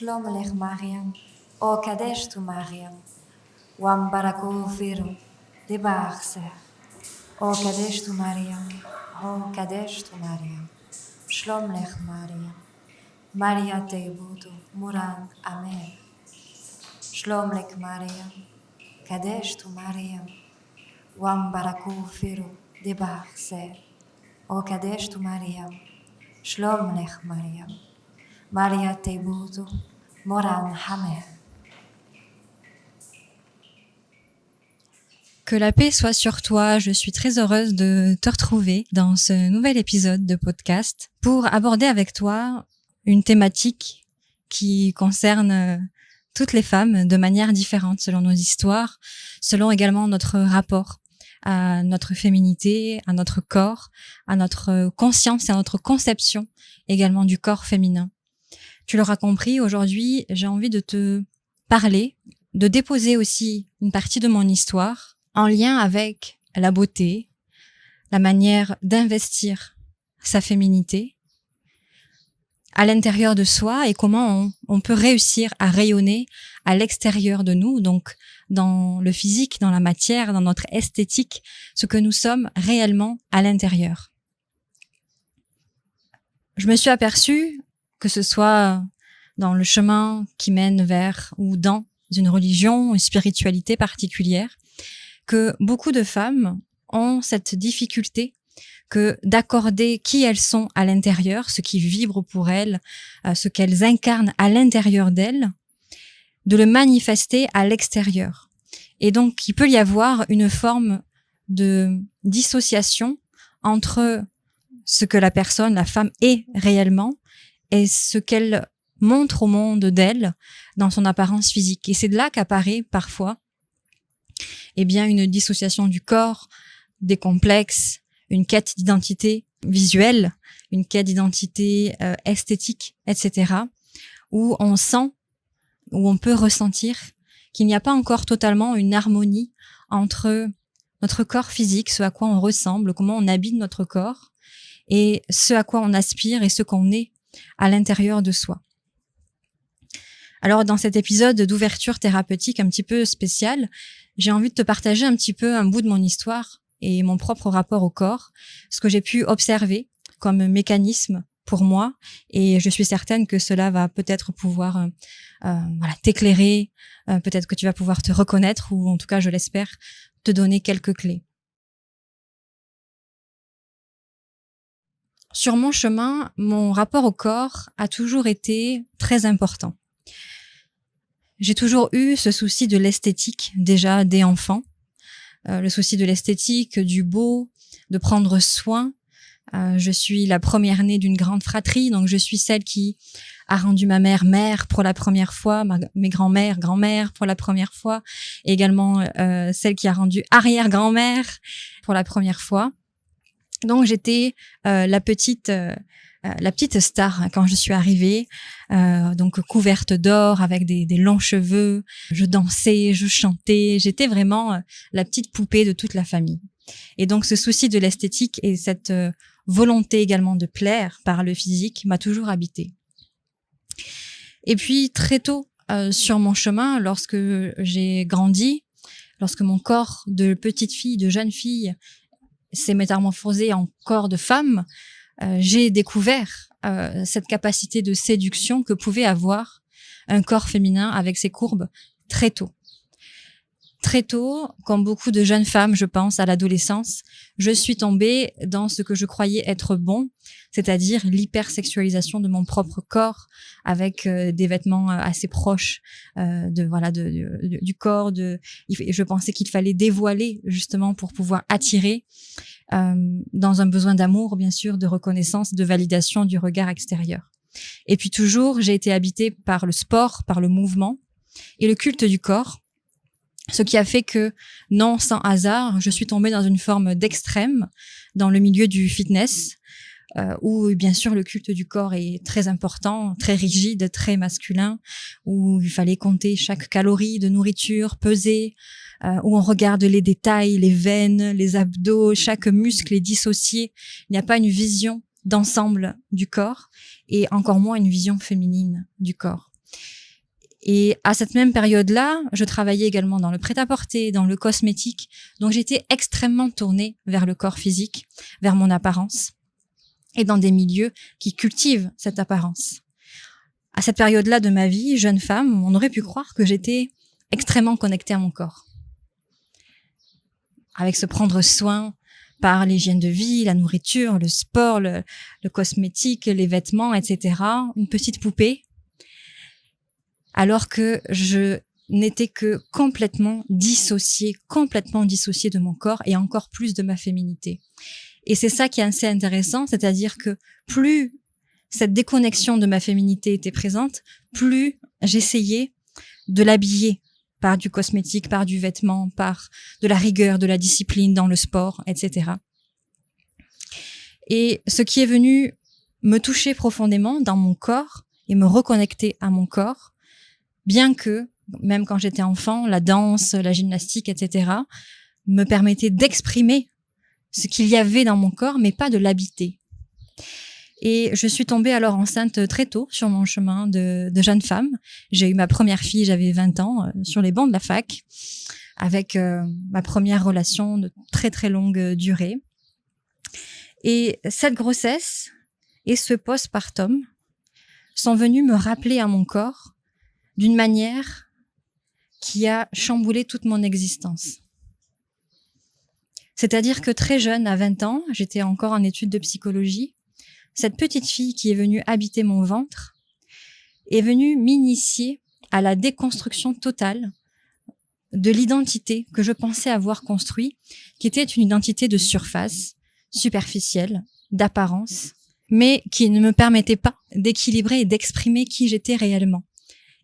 Shlom Lech Mariam, O Kadesh tu Mariam, Wam Barako Firu, de Barser, O Kadesh tu Mariam, O Kadesh tu Mariam, Shlom Lech Mariam, Maria Teibutu, Muran, Amen, Shlom Lech Mariam, Kadesh tu Mariam, Wam Barako Firu, de Barser, O Kadesh tu Mariam, Shlom Lech Mariam, Maria Teibutu, Moran Hamer. Que la paix soit sur toi. Je suis très heureuse de te retrouver dans ce nouvel épisode de podcast pour aborder avec toi une thématique qui concerne toutes les femmes de manière différente selon nos histoires, selon également notre rapport à notre féminité, à notre corps, à notre conscience et à notre conception également du corps féminin. Tu l'auras compris, aujourd'hui, j'ai envie de te parler, de déposer aussi une partie de mon histoire en lien avec la beauté, la manière d'investir sa féminité à l'intérieur de soi et comment on peut réussir à rayonner à l'extérieur de nous, donc dans le physique, dans la matière, dans notre esthétique, ce que nous sommes réellement à l'intérieur. Je me suis aperçue, que ce soit dans le chemin qui mène vers ou dans une religion, une spiritualité particulière, que beaucoup de femmes ont cette difficulté que d'accorder qui elles sont à l'intérieur, ce qui vibre pour elles, ce qu'elles incarnent à l'intérieur d'elles, de le manifester à l'extérieur. Et donc, il peut y avoir une forme de dissociation entre ce que la personne, la femme est réellement et ce qu'elle montre au monde d'elle dans son apparence physique. Et c'est de là qu'apparaît parfois une dissociation du corps, des complexes, une quête d'identité visuelle, une quête d'identité esthétique, etc. où on sent, où on peut ressentir qu'il n'y a pas encore totalement une harmonie entre notre corps physique, ce à quoi on ressemble, comment on habite notre corps, et ce à quoi on aspire et ce qu'on est à l'intérieur de soi. Alors, dans cet épisode d'ouverture thérapeutique un petit peu spécial, j'ai envie de te partager un petit peu un bout de mon histoire et mon propre rapport au corps, ce que j'ai pu observer comme mécanisme pour moi, et je suis certaine que cela va peut-être pouvoir t'éclairer, peut-être que tu vas pouvoir te reconnaître, ou en tout cas, je l'espère, te donner quelques clés. Sur mon chemin, mon rapport au corps a toujours été très important. J'ai toujours eu ce souci de l'esthétique, déjà dès enfant. Le souci de l'esthétique, du beau, de prendre soin. Je suis la première née d'une grande fratrie, donc je suis celle qui a rendu ma mère mère pour la première fois, mes grands-mères, grand-mères pour la première fois, et également celle qui a rendu arrière-grand-mère pour la première fois. Donc j'étais la petite star quand je suis arrivée, donc couverte d'or avec des longs cheveux. Je dansais, je chantais, j'étais vraiment la petite poupée de toute la famille. Et donc ce souci de l'esthétique et cette volonté également de plaire par le physique m'a toujours habitée. Et puis très tôt sur mon chemin, lorsque j'ai grandi, lorsque mon corps de petite fille, de jeune fille s'est métamorphosé en corps de femme, j'ai découvert cette capacité de séduction que pouvait avoir un corps féminin avec ses courbes très tôt. Très tôt, comme beaucoup de jeunes femmes, je pense, à l'adolescence, je suis tombée dans ce que je croyais être bon, c'est-à-dire l'hypersexualisation de mon propre corps avec des vêtements assez proches du corps. Je pensais qu'il fallait dévoiler justement pour pouvoir attirer dans un besoin d'amour, bien sûr, de reconnaissance, de validation du regard extérieur. Et puis toujours, j'ai été habitée par le sport, par le mouvement et le culte du corps. Ce qui a fait que, non sans hasard, je suis tombée dans une forme d'extrême dans le milieu du fitness, où bien sûr le culte du corps est très important, très rigide, très masculin, où il fallait compter chaque calorie de nourriture, peser, où on regarde les détails, les veines, les abdos, chaque muscle est dissocié. Il n'y a pas une vision d'ensemble du corps et encore moins une vision féminine du corps. Et à cette même période-là, je travaillais également dans le prêt-à-porter, dans le cosmétique. Donc j'étais extrêmement tournée vers le corps physique, vers mon apparence, et dans des milieux qui cultivent cette apparence. À cette période-là de ma vie, jeune femme, on aurait pu croire que j'étais extrêmement connectée à mon corps. Avec ce prendre soin par l'hygiène de vie, la nourriture, le sport, le cosmétique, les vêtements, etc. Une petite poupée. Alors que je n'étais que complètement dissociée de mon corps et encore plus de ma féminité. Et c'est ça qui est assez intéressant, c'est-à-dire que plus cette déconnexion de ma féminité était présente, plus j'essayais de l'habiller par du cosmétique, par du vêtement, par de la rigueur, de la discipline dans le sport, etc. Et ce qui est venu me toucher profondément dans mon corps et me reconnecter à mon corps, bien que, même quand j'étais enfant, la danse, la gymnastique, etc., me permettaient d'exprimer ce qu'il y avait dans mon corps, mais pas de l'habiter. Et je suis tombée alors enceinte très tôt sur mon chemin de jeune femme. J'ai eu ma première fille, j'avais 20 ans, sur les bancs de la fac, avec ma première relation de très très longue durée. Et cette grossesse et ce postpartum sont venus me rappeler à mon corps d'une manière qui a chamboulé toute mon existence. C'est-à-dire que très jeune, à 20 ans, j'étais encore en études de psychologie, cette petite fille qui est venue habiter mon ventre est venue m'initier à la déconstruction totale de l'identité que je pensais avoir construite, qui était une identité de surface, superficielle, d'apparence, mais qui ne me permettait pas d'équilibrer et d'exprimer qui j'étais réellement.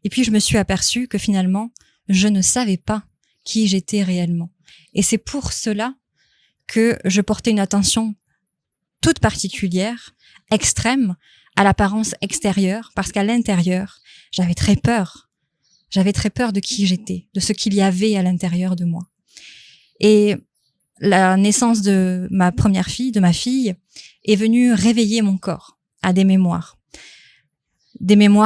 Et puis je me suis aperçue que finalement, je ne savais pas qui j'étais réellement. Et c'est pour cela que je portais une attention toute particulière, extrême, à l'apparence extérieure, parce qu'à l'intérieur, j'avais très peur. J'avais très peur de qui j'étais, de ce qu'il y avait à l'intérieur de moi. Et la naissance de ma première fille, de ma fille, est venue réveiller mon corps à des mémoires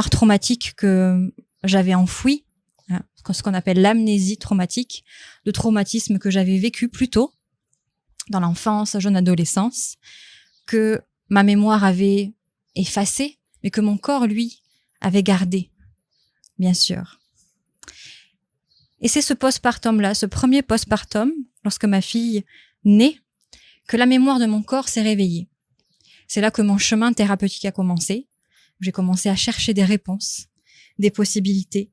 traumatiques que j'avais enfouies, ce qu'on appelle l'amnésie traumatique, le traumatisme que j'avais vécu plus tôt, dans l'enfance, jeune adolescence, que ma mémoire avait effacé, mais que mon corps, lui, avait gardé, bien sûr. Et c'est ce postpartum-là, ce premier postpartum, lorsque ma fille naît, que la mémoire de mon corps s'est réveillée. C'est là que mon chemin thérapeutique a commencé. J'ai commencé à chercher des réponses, des possibilités.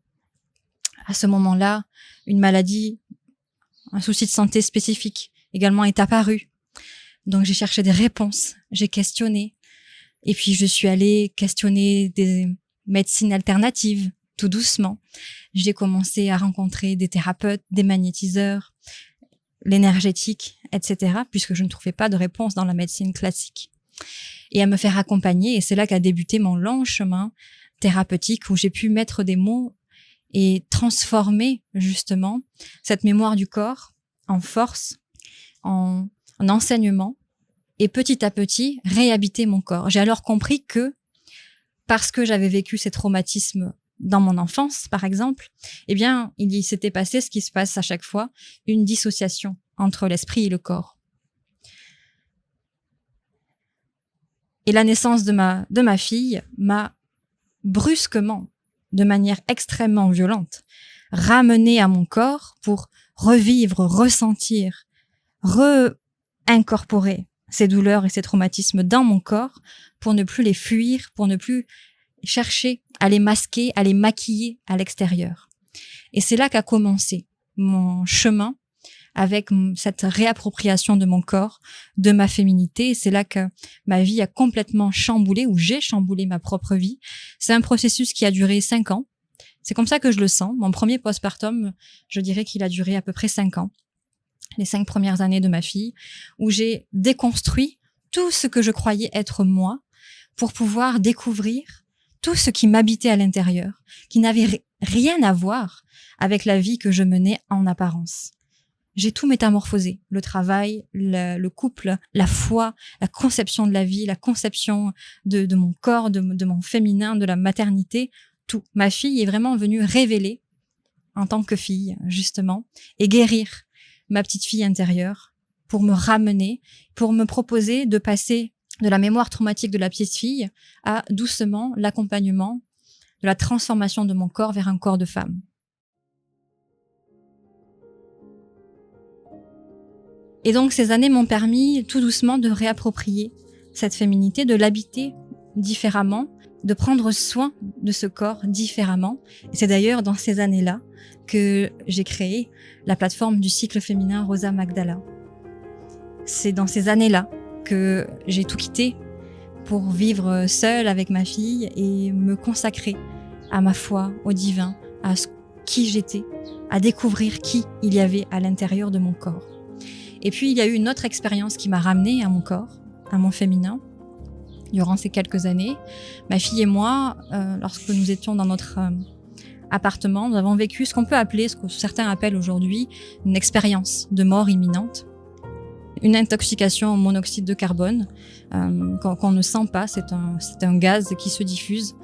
À ce moment-là, une maladie, un souci de santé spécifique également est apparu. Donc j'ai cherché des réponses, j'ai questionné. Et puis je suis allée questionner des médecines alternatives, tout doucement. J'ai commencé à rencontrer des thérapeutes, des magnétiseurs, l'énergétique, etc., puisque je ne trouvais pas de réponse dans la médecine classique. Et à me faire accompagner, et c'est là qu'a débuté mon long chemin thérapeutique, où j'ai pu mettre des mots et transformer justement cette mémoire du corps en force, en enseignement, et petit à petit réhabiter mon corps. J'ai alors compris que, parce que j'avais vécu ces traumatismes dans mon enfance, par exemple, eh bien, il y s'était passé ce qui se passe à chaque fois, une dissociation entre l'esprit et le corps. Et la naissance de ma fille m'a brusquement, de manière extrêmement violente, ramenée à mon corps pour revivre, ressentir, réincorporer ces douleurs et ces traumatismes dans mon corps pour ne plus les fuir, pour ne plus chercher à les masquer, à les maquiller à l'extérieur. Et c'est là qu'a commencé mon chemin avec cette réappropriation de mon corps, de ma féminité. Et c'est là que ma vie a complètement chamboulé, ou j'ai chamboulé ma propre vie. C'est un processus qui a duré 5 ans. C'est comme ça que je le sens. Mon premier postpartum, je dirais qu'il a duré à peu près 5 ans. Les 5 premières années de ma fille, où j'ai déconstruit tout ce que je croyais être moi pour pouvoir découvrir tout ce qui m'habitait à l'intérieur, qui n'avait rien à voir avec la vie que je menais en apparence. J'ai tout métamorphosé, le travail, le couple, la foi, la conception de la vie, la conception de mon corps, de mon féminin, de la maternité. tout. Ma fille est vraiment venue révéler en tant que fille, justement, et guérir ma petite fille intérieure pour me ramener, pour me proposer de passer de la mémoire traumatique de la petite fille à doucement l'accompagnement de la transformation de mon corps vers un corps de femme. Et donc ces années m'ont permis tout doucement de réapproprier cette féminité, de l'habiter différemment, de prendre soin de ce corps différemment. Et c'est d'ailleurs dans ces années-là que j'ai créé la plateforme du cycle féminin Rosa Magdala. C'est dans ces années-là que j'ai tout quitté pour vivre seule avec ma fille et me consacrer à ma foi, au divin, à qui j'étais, à découvrir qui il y avait à l'intérieur de mon corps. Et puis il y a eu une autre expérience qui m'a ramenée à mon corps, à mon féminin, durant ces quelques années. Ma fille et moi, lorsque nous étions dans notre appartement, nous avons vécu ce qu'on peut appeler, ce que certains appellent aujourd'hui, une expérience de mort imminente. Une intoxication au monoxyde de carbone qu'on ne sent pas, c'est un gaz qui se diffuse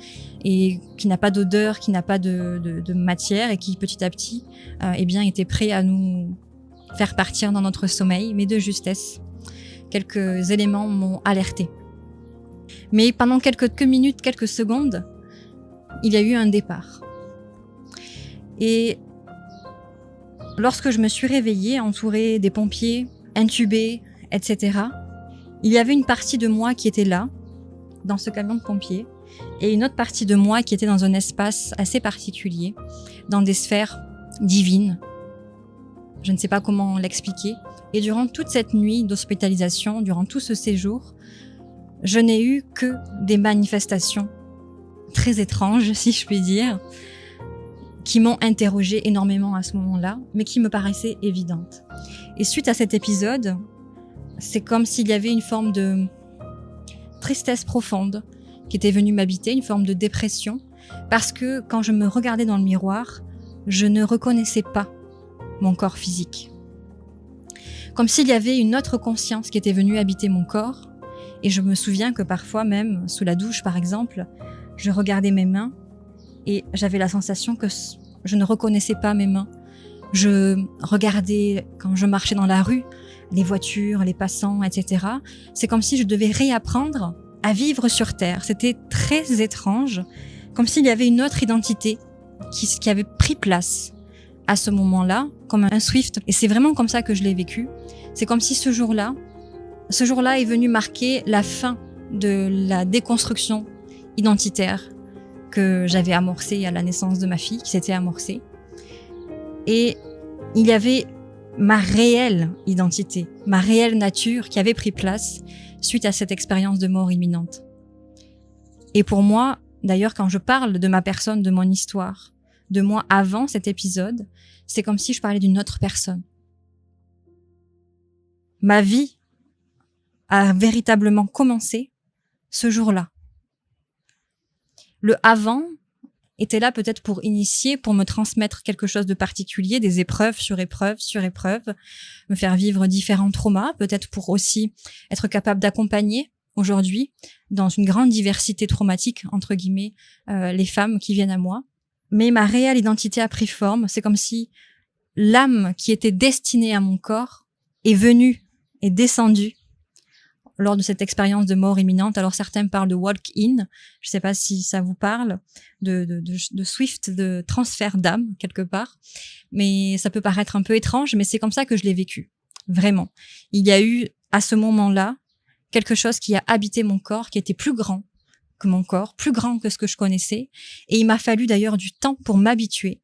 et qui n'a pas d'odeur, qui n'a pas de matière et qui petit à petit était prêt à nous faire partir dans notre sommeil, mais de justesse. Quelques éléments m'ont alerté. Mais pendant quelques minutes, quelques secondes, il y a eu un départ. Et lorsque je me suis réveillée, entourée des pompiers, intubée, etc., il y avait une partie de moi qui était là, dans ce camion de pompiers, et une autre partie de moi qui était dans un espace assez particulier, dans des sphères divines. Je ne sais pas comment l'expliquer. Et durant toute cette nuit d'hospitalisation, durant tout ce séjour, je n'ai eu que des manifestations très étranges, si je puis dire, qui m'ont interrogée énormément à ce moment-là, mais qui me paraissaient évidentes. Et suite à cet épisode, c'est comme s'il y avait une forme de tristesse profonde qui était venue m'habiter, une forme de dépression, parce que quand je me regardais dans le miroir, je ne reconnaissais pas mon corps physique. Comme s'il y avait une autre conscience qui était venue habiter mon corps, et je me souviens que parfois même, sous la douche par exemple, je regardais mes mains et j'avais la sensation que je ne reconnaissais pas mes mains. Je regardais, quand je marchais dans la rue, les voitures, les passants, etc. C'est comme si je devais réapprendre à vivre sur Terre. C'était très étrange, comme s'il y avait une autre identité qui avait pris place à ce moment-là, comme un Swift. Et c'est vraiment comme ça que je l'ai vécu. C'est comme si ce jour-là est venu marquer la fin de la déconstruction identitaire que j'avais amorcée à la naissance de ma fille, qui s'était amorcée. Et il y avait ma réelle identité, ma réelle nature qui avait pris place suite à cette expérience de mort imminente. Et pour moi, d'ailleurs, quand je parle de ma personne, de mon histoire, de moi avant cet épisode, c'est comme si je parlais d'une autre personne. Ma vie a véritablement commencé ce jour-là. Le avant était là peut-être pour initier, pour me transmettre quelque chose de particulier, des épreuves sur épreuves sur épreuves, me faire vivre différents traumas, peut-être pour aussi être capable d'accompagner aujourd'hui, dans une grande diversité traumatique, entre guillemets, les femmes qui viennent à moi. Mais ma réelle identité a pris forme. C'est comme si l'âme qui était destinée à mon corps est venue, est descendue lors de cette expérience de mort imminente. Alors certains parlent de walk-in, je ne sais pas si ça vous parle, de Swift, de transfert d'âme quelque part, mais ça peut paraître un peu étrange, mais c'est comme ça que je l'ai vécu, vraiment. Il y a eu à ce moment-là quelque chose qui a habité mon corps, qui était plus grand que mon corps, plus grand que ce que je connaissais, et il m'a fallu d'ailleurs du temps pour m'habituer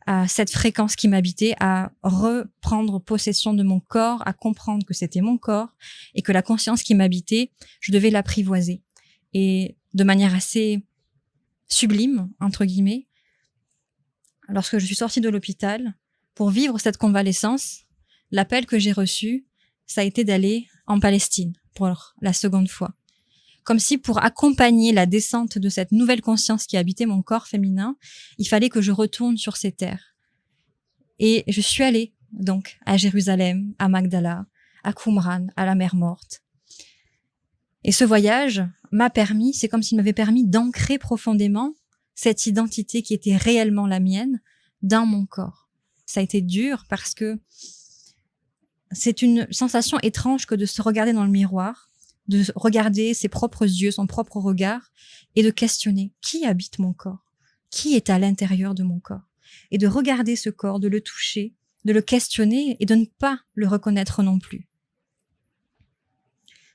à cette fréquence qui m'habitait, à reprendre possession de mon corps, à comprendre que c'était mon corps et que la conscience qui m'habitait, je devais l'apprivoiser. Et de manière assez sublime, entre guillemets, lorsque je suis sortie de l'hôpital, pour vivre cette convalescence, l'appel que j'ai reçu, ça a été d'aller en Palestine pour la seconde fois. Comme si pour accompagner la descente de cette nouvelle conscience qui habitait mon corps féminin, il fallait que je retourne sur ces terres. Et je suis allée donc à Jérusalem, à Magdala, à Qumran, à la mer Morte. Et ce voyage m'a permis, c'est comme s'il m'avait permis d'ancrer profondément cette identité qui était réellement la mienne dans mon corps. Ça a été dur parce que c'est une sensation étrange que de se regarder dans le miroir, de regarder ses propres yeux, son propre regard, et de questionner qui habite mon corps, qui est à l'intérieur de mon corps, et de regarder ce corps, de le toucher, de le questionner et de ne pas le reconnaître non plus.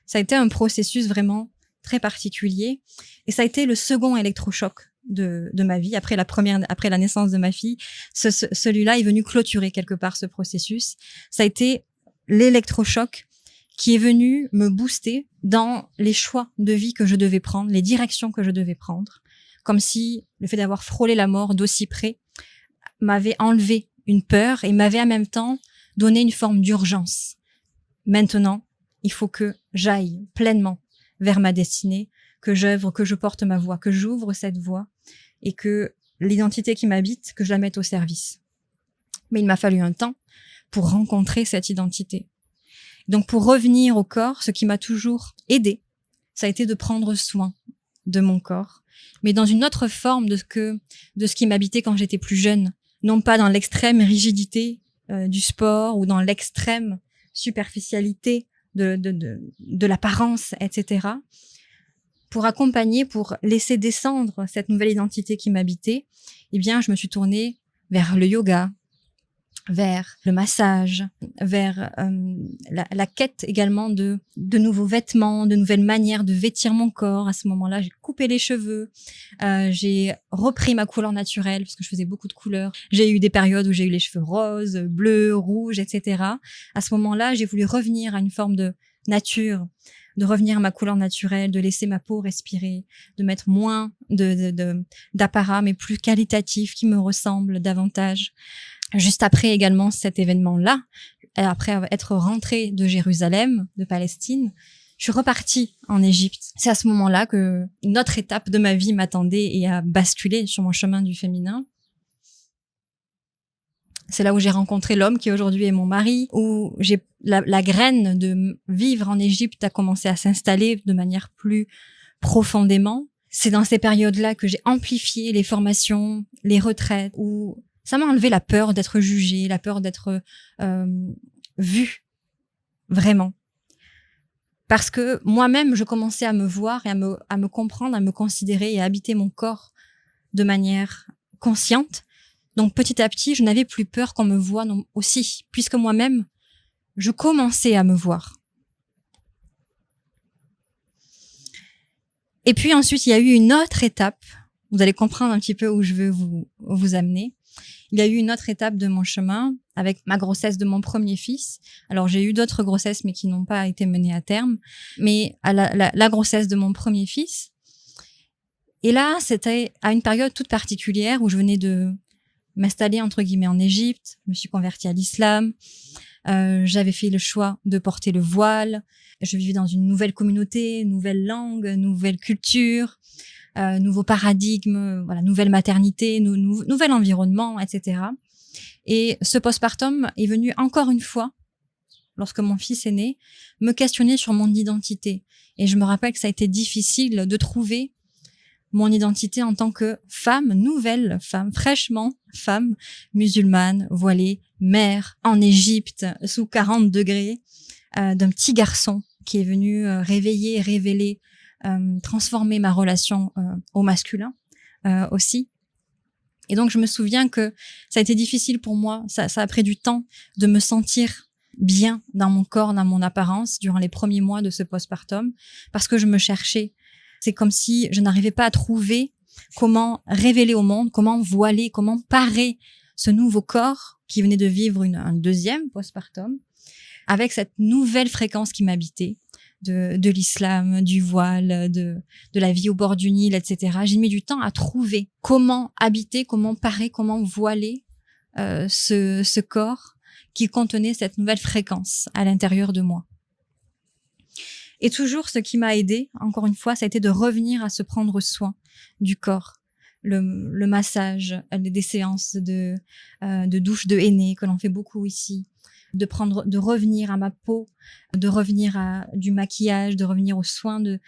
Ça a été un processus vraiment très particulier, et ça a été le second électrochoc de ma vie après la naissance de ma fille. Celui-là est venu clôturer quelque part ce processus. Ça a été l'électrochoc qui est venu me booster dans les choix de vie que je devais prendre, les directions que je devais prendre, comme si le fait d'avoir frôlé la mort d'aussi près m'avait enlevé une peur et m'avait en même temps donné une forme d'urgence. Maintenant, il faut que j'aille pleinement vers ma destinée, que j'œuvre, que je porte ma voix, que j'ouvre cette voie et que l'identité qui m'habite, que je la mette au service. Mais il m'a fallu un temps pour rencontrer cette identité. Donc pour revenir au corps, ce qui m'a toujours aidé, ça a été de prendre soin de mon corps, mais dans une autre forme de ce qui m'habitait quand j'étais plus jeune, non pas dans l'extrême rigidité du sport ou dans l'extrême superficialité de l'apparence, etc. Pour accompagner, pour laisser descendre cette nouvelle identité qui m'habitait, eh bien, je me suis tournée vers le yoga, vers le massage, vers la quête également de nouveaux vêtements, de nouvelles manières de vêtir mon corps. À ce moment-là, j'ai coupé les cheveux, j'ai repris ma couleur naturelle parce que je faisais beaucoup de couleurs. J'ai eu des périodes où j'ai eu les cheveux roses, bleus, rouges, etc. À ce moment-là, j'ai voulu revenir à une forme de nature, de revenir à ma couleur naturelle, de laisser ma peau respirer, de mettre moins d'apparat, mais plus qualitatif, qui me ressemble davantage. Juste après également cet événement-là, après être rentrée de Jérusalem, de Palestine, je suis repartie en Égypte. C'est à ce moment-là que une autre étape de ma vie m'attendait et a basculé sur mon chemin du féminin. C'est là où j'ai rencontré l'homme qui aujourd'hui est mon mari, où j'ai la graine de vivre en Égypte a commencé à s'installer de manière plus profondément. C'est dans ces périodes-là que j'ai amplifié les formations, les retraites, où ça m'a enlevé la peur d'être jugée, la peur d'être vue, vraiment. Parce que moi-même, je commençais à me voir et à me comprendre, à me considérer et à habiter mon corps de manière consciente. Donc petit à petit, je n'avais plus peur qu'on me voie aussi, puisque moi-même, je commençais à me voir. Et puis ensuite, il y a eu une autre étape. Vous allez comprendre un petit peu où je veux vous amener. Il y a eu une autre étape de mon chemin avec ma grossesse de mon premier fils. Alors, j'ai eu d'autres grossesses, mais qui n'ont pas été menées à terme. Mais à la grossesse de mon premier fils. Et là, c'était à une période toute particulière où je venais de m'installer, entre guillemets, en Égypte. Je me suis convertie à l'islam. J'avais fait le choix de porter le voile. Je vivais dans une nouvelle communauté, nouvelle langue, nouvelle culture. Nouveau paradigme, voilà, nouvelle maternité, nouvel environnement, etc. Et ce postpartum est venu encore une fois, lorsque mon fils est né, me questionner sur mon identité. Et je me rappelle que ça a été difficile de trouver mon identité en tant que femme, nouvelle femme, fraîchement femme, musulmane, voilée, mère, en Égypte, sous 40 degrés, d'un petit garçon qui est venu réveiller et révéler transformer ma relation au masculin aussi. Et donc, je me souviens que ça a été difficile pour moi. Ça a pris du temps de me sentir bien dans mon corps, dans mon apparence, durant les premiers mois de ce postpartum, parce que je me cherchais. C'est comme si je n'arrivais pas à trouver comment révéler au monde, comment voiler, comment parer ce nouveau corps qui venait de vivre un deuxième postpartum, avec cette nouvelle fréquence qui m'habitait. De l'islam, du voile, de la vie au bord du Nil, etc. J'ai mis du temps à trouver comment habiter, comment parer, comment voiler ce corps qui contenait cette nouvelle fréquence à l'intérieur de moi. Et toujours, ce qui m'a aidée, encore une fois, ça a été de revenir à se prendre soin du corps. Le massage, des séances de douche de henné que l'on fait beaucoup ici. De revenir à ma peau, de revenir à du maquillage, de revenir aux soins de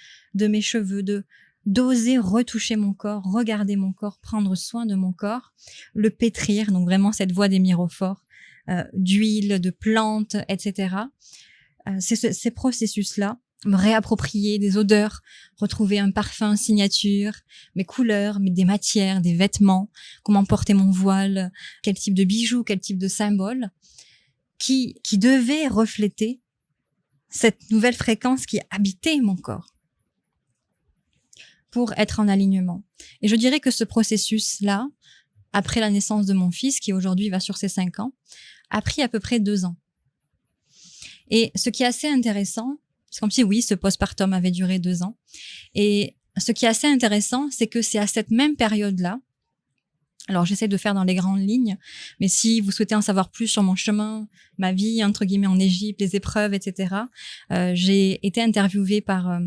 mes cheveux, de d'oser retoucher mon corps, regarder mon corps, prendre soin de mon corps, le pétrir, donc vraiment cette voie des mirophores, d'huile, de plantes, etc. Ces processus-là, me réapproprier des odeurs, retrouver un parfum signature, mes couleurs, des matières, des vêtements, comment porter mon voile, quel type de bijoux, quel type de symbole, qui devait refléter cette nouvelle fréquence qui habitait mon corps pour être en alignement. Et je dirais que ce processus-là, après la naissance de mon fils, qui aujourd'hui va sur ses 5 ans, a pris à peu près 2 ans. Et ce qui est assez intéressant, c'est comme si oui, ce postpartum avait duré 2 ans. Et ce qui est assez intéressant, c'est que c'est à cette même période-là, alors j'essaie de faire dans les grandes lignes, mais si vous souhaitez en savoir plus sur mon chemin, ma vie, entre guillemets, en Égypte, les épreuves, etc., j'ai été interviewée par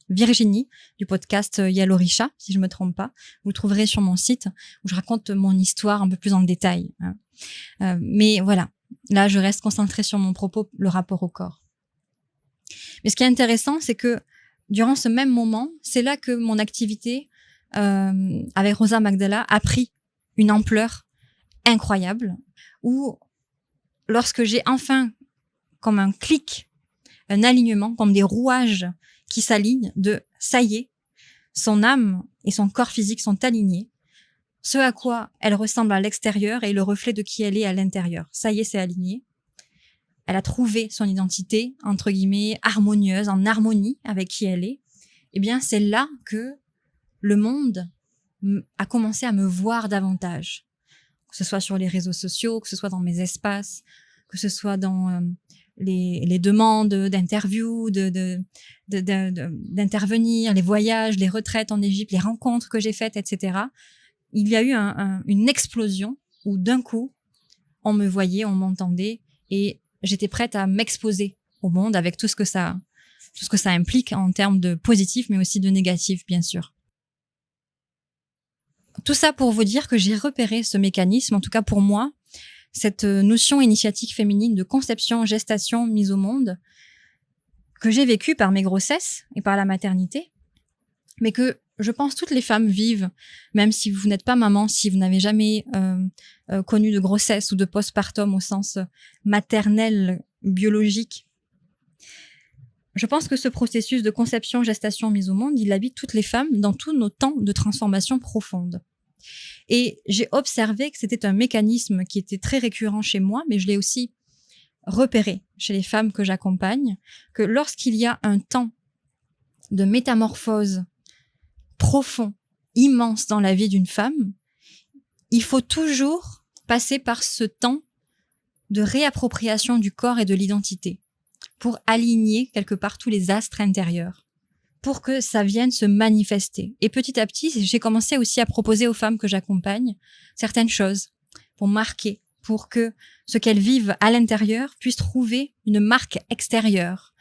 Virginie du podcast Yalorisha, si je me trompe pas. Vous trouverez sur mon site où je raconte mon histoire un peu plus en détail. Mais voilà, là je reste concentrée sur mon propos, le rapport au corps. Mais ce qui est intéressant, c'est que durant ce même moment, c'est là que mon activité avec Rosa Magdala a pris une ampleur incroyable, où lorsque j'ai enfin, comme un clic, un alignement, comme des rouages qui s'alignent, de ça y est, son âme et son corps physique sont alignés, ce à quoi elle ressemble à l'extérieur est le reflet de qui elle est à l'intérieur. Ça y est, c'est aligné. Elle a trouvé son identité, entre guillemets, harmonieuse, en harmonie avec qui elle est. Eh bien, c'est là que le monde a commencé à me voir davantage. Que ce soit sur les réseaux sociaux, que ce soit dans mes espaces, que ce soit dans les demandes d'interviews, d'intervenir, les voyages, les retraites en Égypte, les rencontres que j'ai faites, etc. Il y a eu une explosion où d'un coup, on me voyait, on m'entendait et j'étais prête à m'exposer au monde avec tout ce que ça implique en termes de positif, mais aussi de négatif, bien sûr. Tout ça pour vous dire que j'ai repéré ce mécanisme, en tout cas pour moi, cette notion initiatique féminine de conception, gestation, mise au monde, que j'ai vécue par mes grossesses et par la maternité, mais que je pense toutes les femmes vivent, même si vous n'êtes pas maman, si vous n'avez jamais connu de grossesse ou de postpartum au sens maternel, biologique. Je pense que ce processus de conception, gestation, mise au monde, il habite toutes les femmes dans tous nos temps de transformation profonde. Et j'ai observé que c'était un mécanisme qui était très récurrent chez moi, mais je l'ai aussi repéré chez les femmes que j'accompagne, que lorsqu'il y a un temps de métamorphose profond, immense dans la vie d'une femme, il faut toujours passer par ce temps de réappropriation du corps et de l'identité pour aligner quelque part tous les astres intérieurs, pour que ça vienne se manifester. Et petit à petit, j'ai commencé aussi à proposer aux femmes que j'accompagne certaines choses pour marquer, pour que ce qu'elles vivent à l'intérieur puisse trouver une marque extérieure.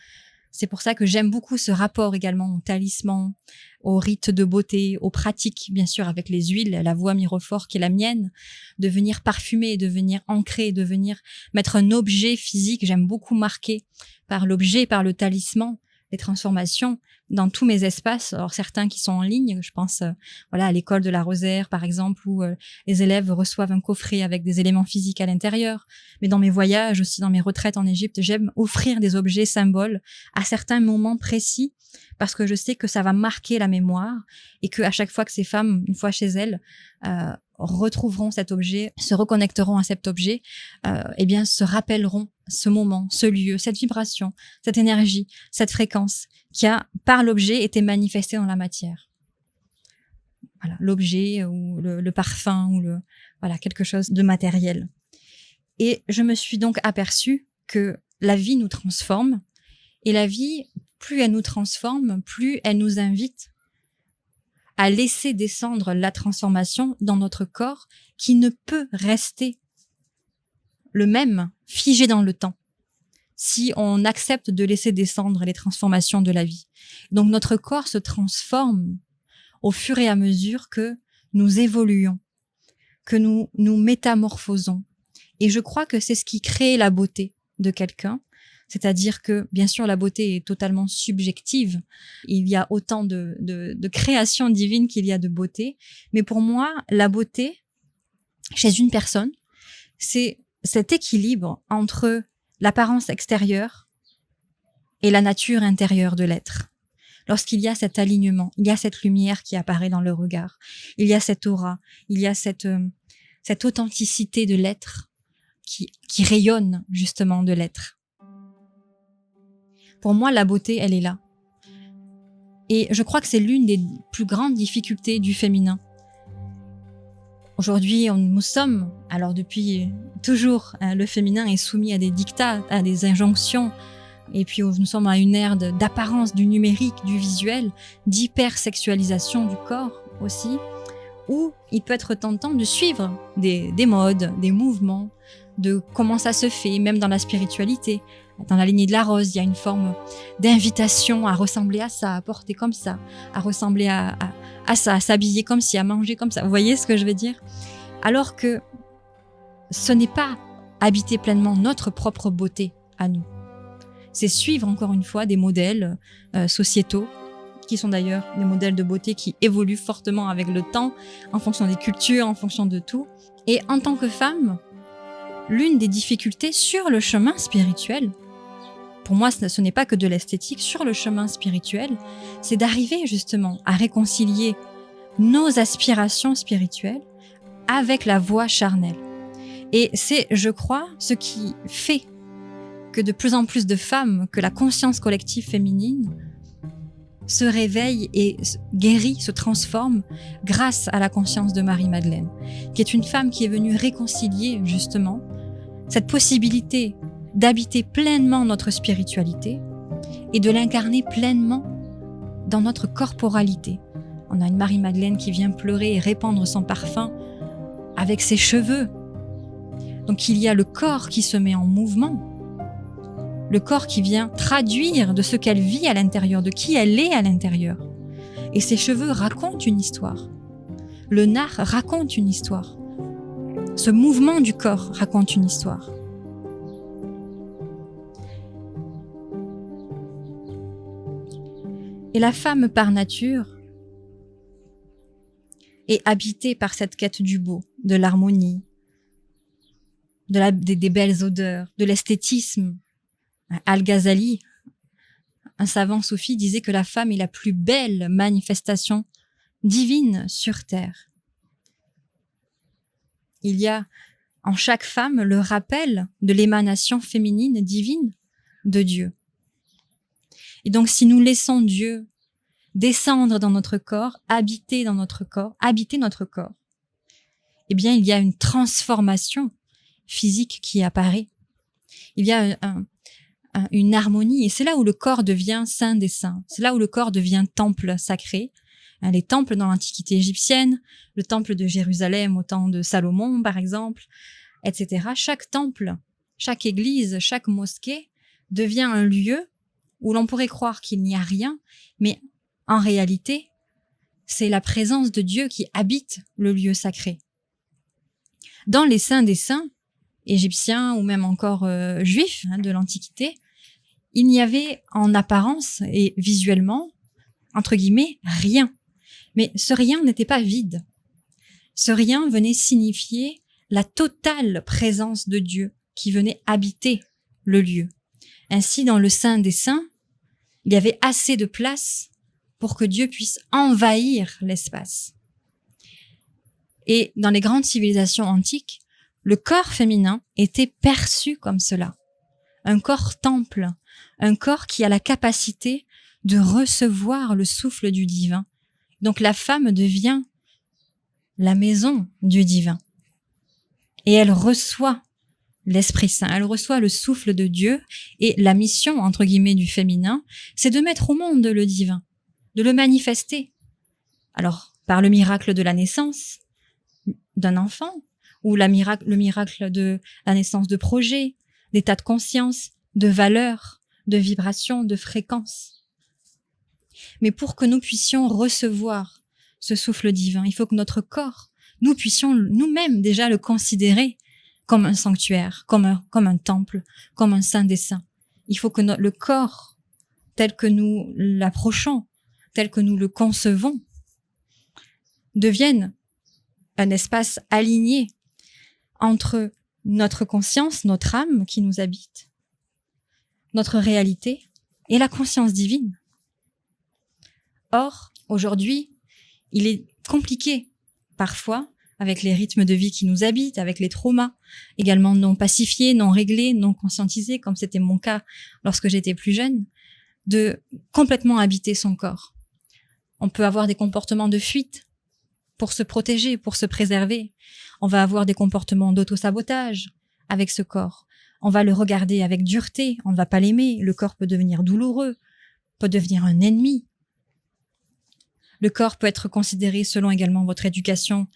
C'est pour ça que j'aime beaucoup ce rapport également au talisman, aux rites de beauté, aux pratiques, bien sûr, avec les huiles, la voie mirophore qui est la mienne, de venir parfumer, de venir ancrer, de venir mettre un objet physique. J'aime beaucoup marquer par l'objet, par le talisman, les transformations dans tous mes espaces. Alors certains qui sont en ligne, je pense à l'école de la Rosière par exemple, où les élèves reçoivent un coffret avec des éléments physiques à l'intérieur. Mais dans mes voyages, aussi dans mes retraites en Égypte, j'aime offrir des objets symboles à certains moments précis parce que je sais que ça va marquer la mémoire et que à chaque fois que ces femmes, une fois chez elles, retrouveront cet objet, se reconnecteront à cet objet, eh bien se rappelleront ce moment, ce lieu, cette vibration, cette énergie, cette fréquence qui a, par l'objet, été manifestée dans la matière. Voilà, l'objet ou le parfum ou quelque chose de matériel. Et je me suis donc aperçue que la vie nous transforme et la vie, plus elle nous transforme, plus elle nous invite à laisser descendre la transformation dans notre corps qui ne peut rester le même, figé dans le temps, si on accepte de laisser descendre les transformations de la vie. Donc notre corps se transforme au fur et à mesure que nous évoluons, que nous nous métamorphosons. Et je crois que c'est ce qui crée la beauté de quelqu'un, C'est-à-dire que, bien sûr, la beauté est totalement subjective. Il y a autant de créations divines qu'il y a de beauté. Mais pour moi, la beauté, chez une personne, c'est cet équilibre entre l'apparence extérieure et la nature intérieure de l'être. Lorsqu'il y a cet alignement, il y a cette lumière qui apparaît dans le regard, il y a cette aura, il y a cette authenticité de l'être qui rayonne justement de l'être. Pour moi, la beauté, elle est là. Et je crois que c'est l'une des plus grandes difficultés du féminin. Aujourd'hui, nous sommes, alors depuis toujours, le féminin est soumis à des dictats, à des injonctions, et puis nous sommes à une ère d'apparence, du numérique, du visuel, d'hypersexualisation du corps aussi, où il peut être tentant de suivre des modes, des mouvements, de comment ça se fait, même dans la spiritualité. Dans la lignée de la rose, il y a une forme d'invitation à ressembler à ça, à porter comme ça, à ressembler à ça, à s'habiller comme ci, à manger comme ça. Vous voyez ce que je veux dire? Alors que ce n'est pas habiter pleinement notre propre beauté à nous. C'est suivre encore une fois des modèles sociétaux, qui sont d'ailleurs des modèles de beauté qui évoluent fortement avec le temps, en fonction des cultures, en fonction de tout. Et en tant que femme, l'une des difficultés sur le chemin spirituel, pour moi ce n'est pas que de l'esthétique, sur le chemin spirituel, c'est d'arriver justement à réconcilier nos aspirations spirituelles avec la voie charnelle. Et c'est, je crois, ce qui fait que de plus en plus de femmes, que la conscience collective féminine se réveille et guérit, se transforme grâce à la conscience de Marie-Madeleine, qui est une femme qui est venue réconcilier justement cette possibilité d'habiter pleinement notre spiritualité et de l'incarner pleinement dans notre corporalité. On a une Marie-Madeleine qui vient pleurer et répandre son parfum avec ses cheveux. Donc il y a le corps qui se met en mouvement, le corps qui vient traduire de ce qu'elle vit à l'intérieur, de qui elle est à l'intérieur. Et ses cheveux racontent une histoire. Le nard raconte une histoire. Ce mouvement du corps raconte une histoire. Et la femme par nature est habitée par cette quête du beau, de l'harmonie, des belles odeurs, de l'esthétisme. Al-Ghazali, un savant soufi, disait que la femme est la plus belle manifestation divine sur terre. Il y a en chaque femme le rappel de l'émanation féminine divine de Dieu. Et donc, si nous laissons Dieu descendre dans notre corps, habiter notre corps, eh bien, il y a une transformation physique qui apparaît. Il y a une harmonie, et c'est là où le corps devient saint des saints. C'est là où le corps devient temple sacré. Les temples dans l'Antiquité égyptienne, le temple de Jérusalem au temps de Salomon, par exemple, etc. Chaque temple, chaque église, chaque mosquée devient un lieu où l'on pourrait croire qu'il n'y a rien, mais en réalité, c'est la présence de Dieu qui habite le lieu sacré. Dans les saints des saints, égyptiens ou même encore juifs de l'Antiquité, il n'y avait en apparence et visuellement, entre guillemets, rien. Mais ce rien n'était pas vide. Ce rien venait signifier la totale présence de Dieu qui venait habiter le lieu. Ainsi, dans le Saint des Saints, il y avait assez de place pour que Dieu puisse envahir l'espace. Et dans les grandes civilisations antiques, le corps féminin était perçu comme cela. Un corps temple, un corps qui a la capacité de recevoir le souffle du divin. Donc la femme devient la maison du divin. Et elle reçoit l'Esprit Saint, elle reçoit le souffle de Dieu, et la mission, entre guillemets, du féminin, c'est de mettre au monde le divin, de le manifester. Alors, par le miracle de la naissance d'un enfant, ou le miracle de la naissance de projets, d'états de conscience, de valeurs, de vibrations, de fréquences. Mais pour que nous puissions recevoir ce souffle divin, il faut que notre corps, nous puissions nous-mêmes déjà le considérer comme un sanctuaire, comme un temple, comme un saint des saints. il faut que le corps, tel que nous l'approchons, tel que nous le concevons, devienne un espace aligné entre notre conscience, notre âme qui nous habite, notre réalité et la conscience divine. Or, aujourd'hui, il est compliqué, parfois, avec les rythmes de vie qui nous habitent, avec les traumas, également non pacifiés, non réglés, non conscientisés, comme c'était mon cas lorsque j'étais plus jeune, de complètement habiter son corps. On peut avoir des comportements de fuite pour se protéger, pour se préserver. On va avoir des comportements d'auto-sabotage avec ce corps. On va le regarder avec dureté, on ne va pas l'aimer. Le corps peut devenir douloureux, peut devenir un ennemi. Le corps peut être considéré, selon également votre éducation,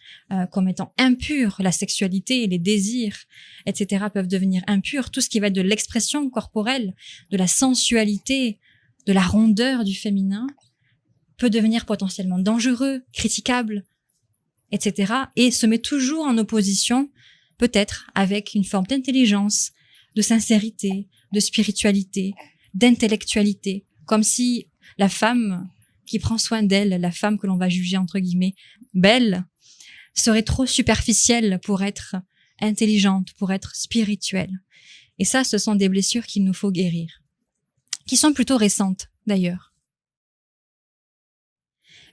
comme étant impur. La sexualité, les désirs, etc. peuvent devenir impurs. Tout ce qui va être de l'expression corporelle, de la sensualité, de la rondeur du féminin, peut devenir potentiellement dangereux, critiquable, etc. Et se met toujours en opposition, peut-être avec une forme d'intelligence, de sincérité, de spiritualité, d'intellectualité, comme si la femme qui prend soin d'elle, la femme que l'on va juger entre guillemets belle, serait trop superficielle pour être intelligente, pour être spirituelle. Et ça, ce sont des blessures qu'il nous faut guérir, qui sont plutôt récentes d'ailleurs.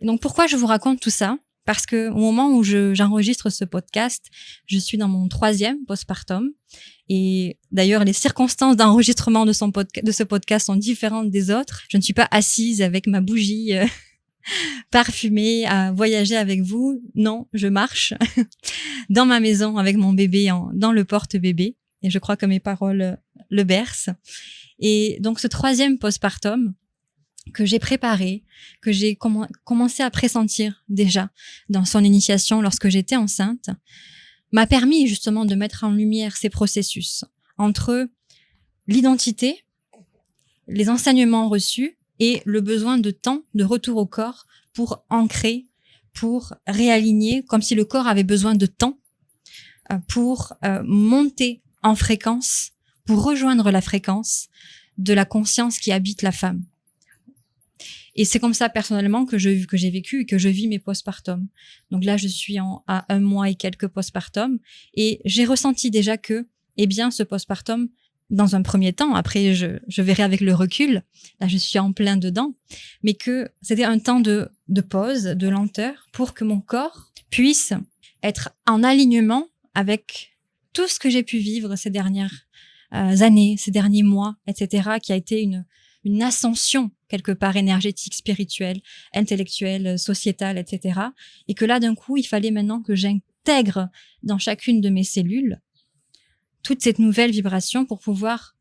Et donc pourquoi je vous raconte tout ça ? Parce que au moment où j'enregistre ce podcast, je suis dans mon 3e postpartum. Et d'ailleurs, les circonstances d'enregistrement de ce podcast sont différentes des autres. Je ne suis pas assise avec ma bougie parfumée à voyager avec vous. Non, je marche dans ma maison avec mon bébé dans le porte-bébé. Et je crois que mes paroles le bercent. Et donc ce 3e postpartum, que j'ai préparé, que j'ai commencé à pressentir déjà dans son initiation lorsque j'étais enceinte, m'a permis justement de mettre en lumière ces processus entre l'identité, les enseignements reçus et le besoin de temps de retour au corps pour ancrer, pour réaligner, comme si le corps avait besoin de temps pour monter en fréquence, pour rejoindre la fréquence de la conscience qui habite la femme. Et c'est comme ça personnellement que j'ai vécu et que je vis mes postpartum. Donc là, je suis à 1 mois et quelques postpartum et j'ai ressenti déjà que, eh bien, ce postpartum, dans un premier temps, après je verrai avec le recul, là je suis en plein dedans, mais que c'était un temps de pause, de lenteur, pour que mon corps puisse être en alignement avec tout ce que j'ai pu vivre ces dernières années, ces derniers mois, etc., qui a été une ascension quelque part énergétique, spirituelle, intellectuelle, sociétale, etc. Et que là, d'un coup, il fallait maintenant que j'intègre dans chacune de mes cellules toute cette nouvelle vibration pour pouvoir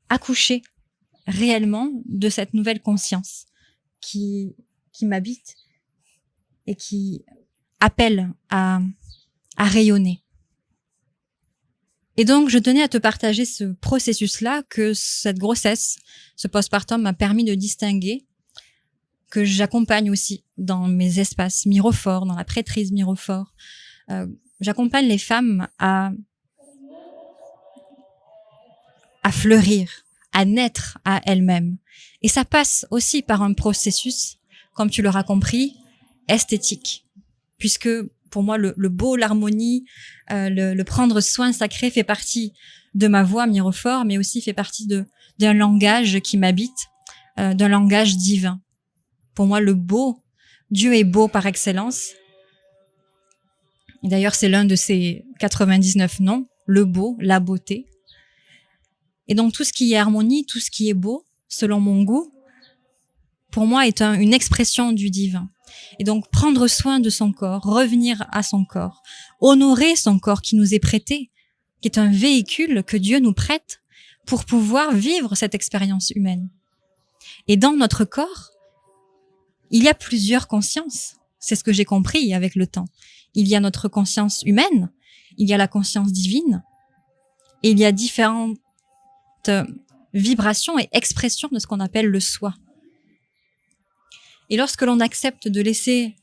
accoucher réellement de cette nouvelle conscience qui m'habite et qui appelle à rayonner. Et donc, je tenais à te partager ce processus-là que cette grossesse, ce postpartum m'a permis de distinguer, que j'accompagne aussi dans mes espaces Mirophore, dans la prêtrise Mirophore. J'accompagne les femmes à fleurir, à naître à elles-mêmes. Et ça passe aussi par un processus, comme tu l'auras compris, esthétique. Puisque pour moi, le beau, l'harmonie, le prendre soin sacré fait partie de ma voix Mirophore, mais aussi fait partie d'un langage qui m'habite, d'un langage divin. Pour moi, le beau, Dieu est beau par excellence. Et d'ailleurs, c'est l'un de ses 99 noms, le beau, la beauté. Et donc, tout ce qui est harmonie, tout ce qui est beau, selon mon goût, pour moi, est une expression du divin. Et donc, prendre soin de son corps, revenir à son corps, honorer son corps qui nous est prêté, qui est un véhicule que Dieu nous prête pour pouvoir vivre cette expérience humaine. Et dans notre corps, il y a plusieurs consciences. C'est ce que j'ai compris avec le temps. Il y a notre conscience humaine, il y a la conscience divine, et il y a différentes vibrations et expressions de ce qu'on appelle le soi. Et lorsque l'on accepte de laisser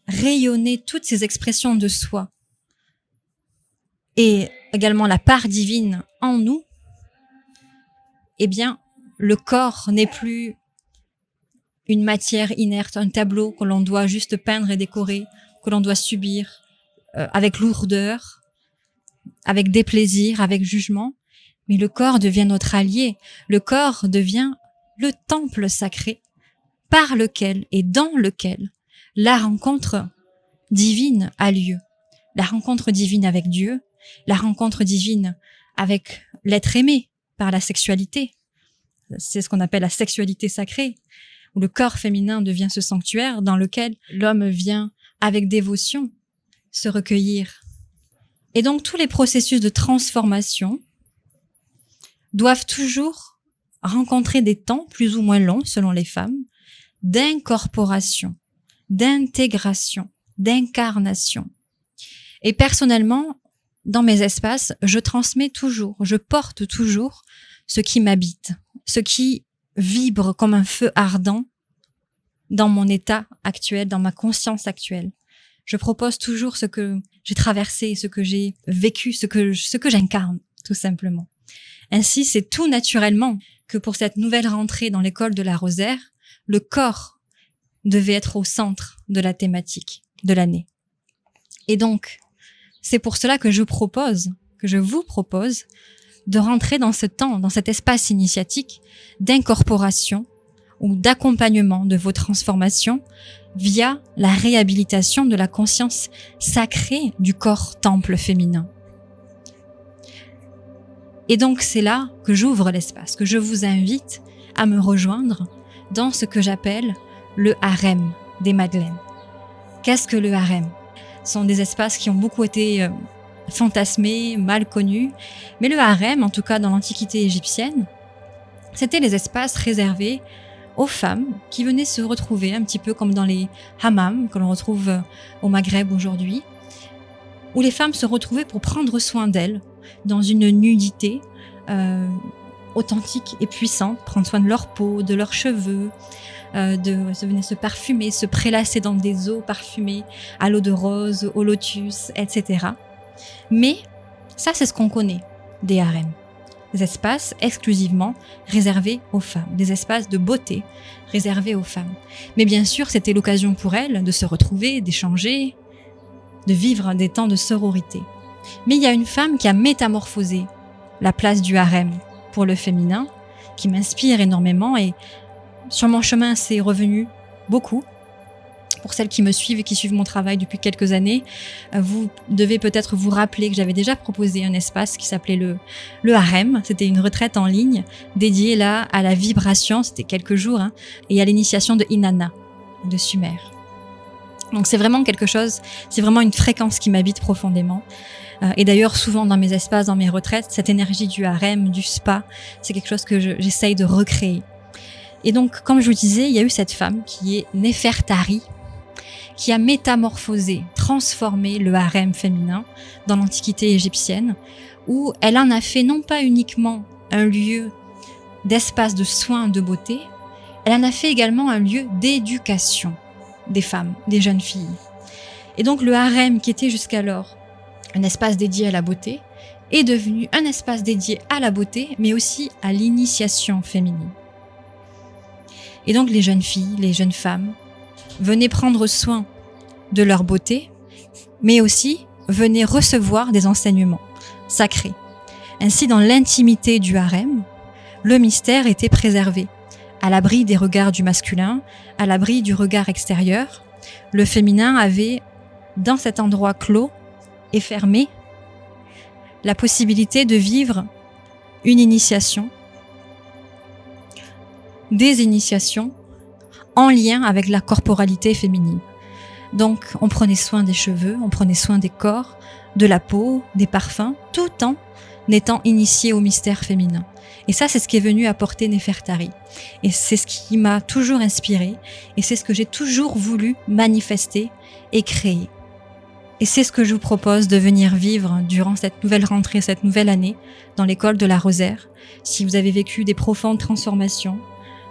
rayonner toutes ces expressions de soi et également la part divine en nous, eh bien, le corps n'est plus une matière inerte, un tableau que l'on doit juste peindre et décorer, que l'on doit subir avec lourdeur, avec déplaisir, avec jugement, mais le corps devient notre allié. Le corps devient le temple sacré par lequel et dans lequel la rencontre divine a lieu. La rencontre divine avec Dieu, la rencontre divine avec l'être aimé par la sexualité. C'est ce qu'on appelle la sexualité sacrée, où le corps féminin devient ce sanctuaire dans lequel l'homme vient avec dévotion se recueillir. Et donc tous les processus de transformation doivent toujours rencontrer des temps plus ou moins longs selon les femmes, d'incorporation, d'intégration, d'incarnation. Et personnellement, dans mes espaces, je transmets toujours, je porte toujours ce qui m'habite, ce qui vibre comme un feu ardent dans mon état actuel, dans ma conscience actuelle. Je propose toujours ce que j'ai traversé, ce que j'ai vécu, ce que j'incarne, tout simplement. Ainsi, c'est tout naturellement que pour cette nouvelle rentrée dans l'école de la Rosaire, le corps devait être au centre de la thématique de l'année. Et donc, c'est pour cela que je vous propose de rentrer dans ce temps, dans cet espace initiatique d'incorporation ou d'accompagnement de vos transformations via la réhabilitation de la conscience sacrée du corps temple féminin. Et donc c'est là que j'ouvre l'espace, que je vous invite à me rejoindre dans ce que j'appelle le harem des Madeleines. Qu'est-ce que le harem ? Ce sont des espaces qui ont beaucoup été fantasmés, mal connus, mais le harem, en tout cas dans l'Antiquité égyptienne, c'était les espaces réservés aux femmes qui venaient se retrouver un petit peu comme dans les hammams que l'on retrouve au Maghreb aujourd'hui, où les femmes se retrouvaient pour prendre soin d'elles dans une nudité authentique et puissante, prendre soin de leur peau, de leurs cheveux, de venir se parfumer, se prélasser dans des eaux parfumées à l'eau de rose, au lotus, etc. Mais ça, c'est ce qu'on connaît des harems. Des espaces exclusivement réservés aux femmes, des espaces de beauté réservés aux femmes. Mais bien sûr, c'était l'occasion pour elles de se retrouver, d'échanger, de vivre des temps de sororité. Mais il y a une femme qui a métamorphosé la place du harem pour le féminin, qui m'inspire énormément et sur mon chemin, c'est revenu beaucoup. Pour celles qui me suivent et qui suivent mon travail depuis quelques années, vous devez peut-être vous rappeler que j'avais déjà proposé un espace qui s'appelait le harem. C'était une retraite en ligne dédiée là à la vibration, c'était quelques jours, et à l'initiation de Inanna, de Sumer. Donc c'est vraiment quelque chose, c'est vraiment une fréquence qui m'habite profondément. Et d'ailleurs, souvent dans mes espaces, dans mes retraites, cette énergie du harem, du spa, c'est quelque chose que j'essaye de recréer. Et donc, comme je vous disais, il y a eu cette femme qui est Néfertari, qui a métamorphosé, transformé le harem féminin dans l'Antiquité égyptienne, où elle en a fait non pas uniquement un lieu d'espace de soins de beauté, elle en a fait également un lieu d'éducation des femmes, des jeunes filles. Et donc le harem, qui était jusqu'alors un espace dédié à la beauté, est devenu un espace dédié à la beauté, mais aussi à l'initiation féminine. Et donc les jeunes filles, les jeunes femmes, venaient prendre soin de leur beauté, mais aussi venaient recevoir des enseignements sacrés. Ainsi, dans l'intimité du harem, le mystère était préservé, à l'abri des regards du masculin, à l'abri du regard extérieur. Le féminin avait, dans cet endroit clos et fermé, la possibilité de vivre une initiation, des initiations en lien avec la corporalité féminine. Donc, on prenait soin des cheveux, on prenait soin des corps, de la peau, des parfums, tout en étant initié au mystère féminin. Et ça, c'est ce qui est venu apporter Néfertari. Et c'est ce qui m'a toujours inspirée, et c'est ce que j'ai toujours voulu manifester et créer. Et c'est ce que je vous propose de venir vivre durant cette nouvelle rentrée, cette nouvelle année, dans l'école de la Rosaire. Si vous avez vécu des profondes transformations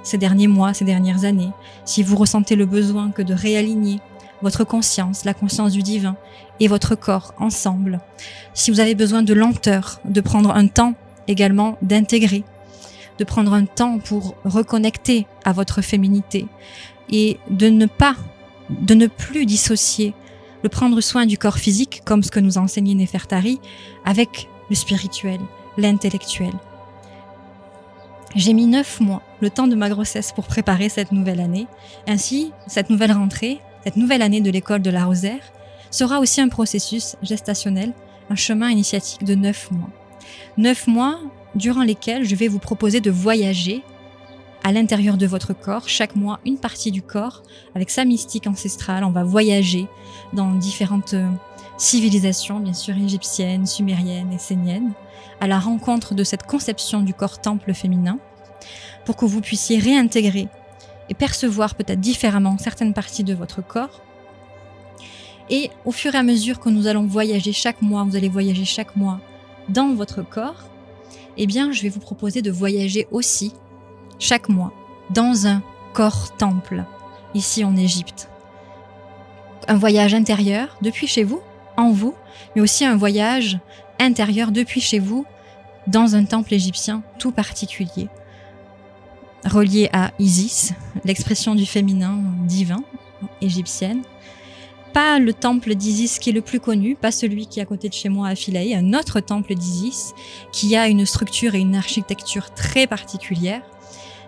ces derniers mois, ces dernières années, si vous ressentez le besoin que de réaligner votre conscience, la conscience du divin et votre corps ensemble, si vous avez besoin de lenteur, de prendre un temps également d'intégrer, de prendre un temps pour reconnecter à votre féminité et de ne plus dissocier le prendre soin du corps physique, comme ce que nous enseignait Néfertari, avec le spirituel, l'intellectuel. J'ai mis 9 mois, le temps de ma grossesse, pour préparer cette nouvelle année. Ainsi, cette nouvelle rentrée, cette nouvelle année de l'école de la Rosière, sera aussi un processus gestationnel, un chemin initiatique de 9 mois. 9 mois durant lesquels je vais vous proposer de voyager à l'intérieur de votre corps, chaque mois une partie du corps, avec sa mystique ancestrale. On va voyager dans différentes civilisations, bien sûr égyptiennes, sumériennes, esséniennes, à la rencontre de cette conception du corps temple féminin, pour que vous puissiez réintégrer et percevoir peut-être différemment certaines parties de votre corps. Et au fur et à mesure que nous allons voyager chaque mois, vous allez voyager chaque mois dans votre corps, eh bien, je vais vous proposer de voyager aussi chaque mois dans un corps temple, ici en Égypte. Un voyage intérieur depuis chez vous, en vous, mais aussi un voyage intérieur depuis chez vous, dans un temple égyptien tout particulier, relié à Isis, l'expression du féminin divin égyptienne. Pas le temple d'Isis qui est le plus connu, pas celui qui est à côté de chez moi à Philae, un autre temple d'Isis qui a une structure et une architecture très particulières.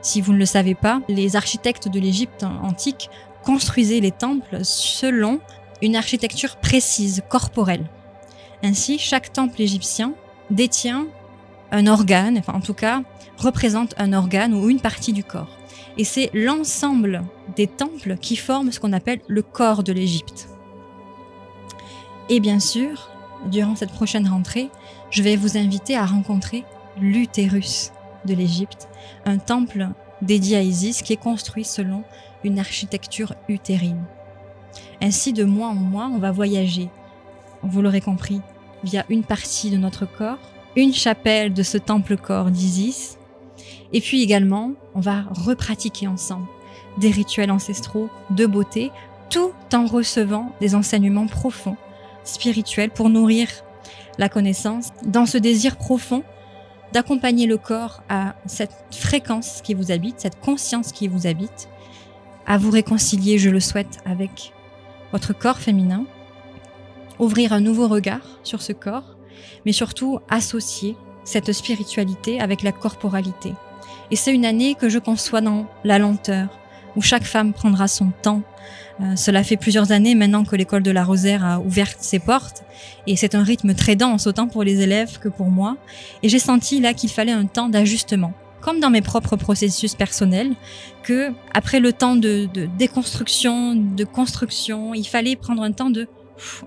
Si vous ne le savez pas, les architectes de l'Égypte antique construisaient les temples selon une architecture précise, corporelle. Ainsi, chaque temple égyptien détient un organe, enfin en tout cas, représente un organe ou une partie du corps. Et c'est l'ensemble des temples qui forment ce qu'on appelle le corps de l'Égypte. Et bien sûr, durant cette prochaine rentrée, je vais vous inviter à rencontrer l'utérus de l'Égypte, un temple dédié à Isis qui est construit selon une architecture utérine. Ainsi, de mois en mois, on va voyager, vous l'aurez compris, via une partie de notre corps, une chapelle de ce temple-corps d'Isis, et puis également, on va repratiquer ensemble des rituels ancestraux de beauté, tout en recevant des enseignements profonds, spirituels, pour nourrir la connaissance dans ce désir profond d'accompagner le corps à cette fréquence qui vous habite, cette conscience qui vous habite, à vous réconcilier, je le souhaite, avec votre corps féminin, ouvrir un nouveau regard sur ce corps, mais surtout associer cette spiritualité avec la corporalité. Et c'est une année que je conçois dans la lenteur, où chaque femme prendra son temps. Cela fait plusieurs années maintenant que l'école de la Rosière a ouvert ses portes, et c'est un rythme très dense, autant pour les élèves que pour moi. Et j'ai senti là qu'il fallait un temps d'ajustement, comme dans mes propres processus personnels, que après le temps de déconstruction, de construction, il fallait prendre un temps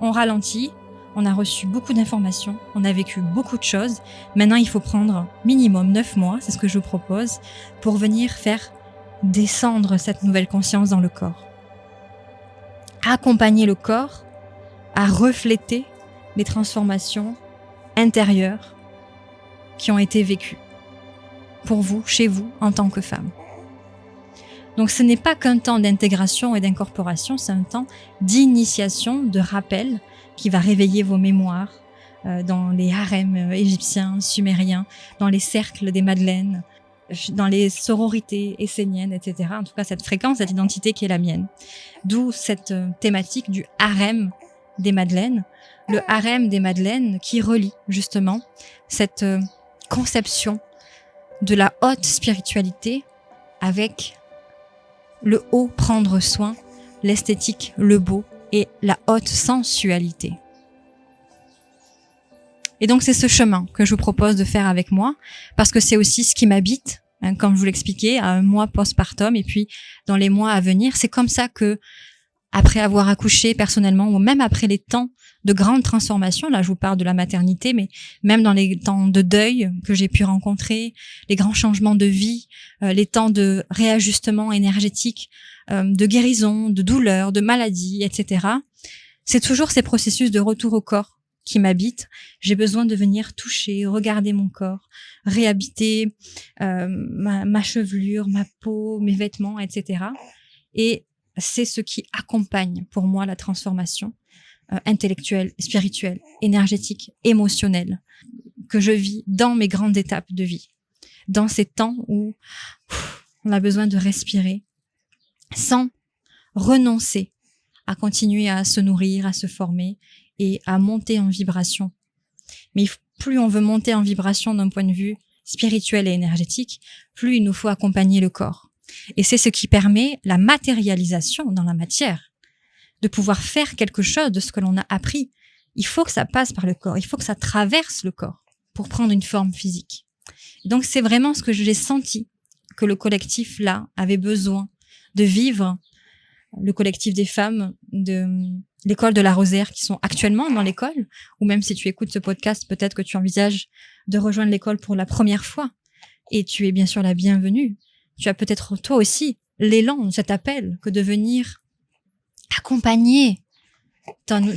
on ralentit. On a reçu beaucoup d'informations, on a vécu beaucoup de choses. Maintenant, il faut prendre minimum 9 mois, c'est ce que je vous propose, pour venir faire descendre cette nouvelle conscience dans le corps. Accompagner le corps à refléter les transformations intérieures qui ont été vécues pour vous, chez vous, en tant que femme. Donc ce n'est pas qu'un temps d'intégration et d'incorporation, c'est un temps d'initiation, de rappel, qui va réveiller vos mémoires dans les harems égyptiens, sumériens, dans les cercles des madeleines, dans les sororités esséniennes, etc. En tout cas, cette fréquence, cette identité qui est la mienne. D'où cette thématique du harem des madeleines, le harem des madeleines qui relie justement cette conception de la haute spiritualité avec le haut prendre soin, l'esthétique, le beau, et la haute sensualité. Et donc c'est ce chemin que je vous propose de faire avec moi, parce que c'est aussi ce qui m'habite, comme je vous l'expliquais, à un mois postpartum, et puis dans les mois à venir, c'est comme ça que, après avoir accouché personnellement, ou même après les temps de grande transformation, là je vous parle de la maternité, mais même dans les temps de deuil que j'ai pu rencontrer, les grands changements de vie, les temps de réajustement énergétique, de guérison, de douleur, de maladie, etc. C'est toujours ces processus de retour au corps qui m'habitent. J'ai besoin de venir toucher, regarder mon corps, réhabiter ma chevelure, ma peau, mes vêtements, etc. Et c'est ce qui accompagne pour moi la transformation intellectuelle, spirituelle, énergétique, émotionnelle que je vis dans mes grandes étapes de vie. dans ces temps où on a besoin de respirer, sans renoncer à continuer à se nourrir, à se former et à monter en vibration. Mais plus on veut monter en vibration d'un point de vue spirituel et énergétique, plus il nous faut accompagner le corps. Et c'est ce qui permet la matérialisation dans la matière, de pouvoir faire quelque chose de ce que l'on a appris. Il faut que ça passe par le corps, il faut que ça traverse le corps pour prendre une forme physique. Donc c'est vraiment ce que j'ai senti, que le collectif là avait besoin de vivre, le collectif des femmes de l'école de la Rosière qui sont actuellement dans l'école, ou même si tu écoutes ce podcast, peut-être que tu envisages de rejoindre l'école pour la première fois, et tu es bien sûr la bienvenue. Tu as peut-être toi aussi l'élan, cet appel que de venir accompagner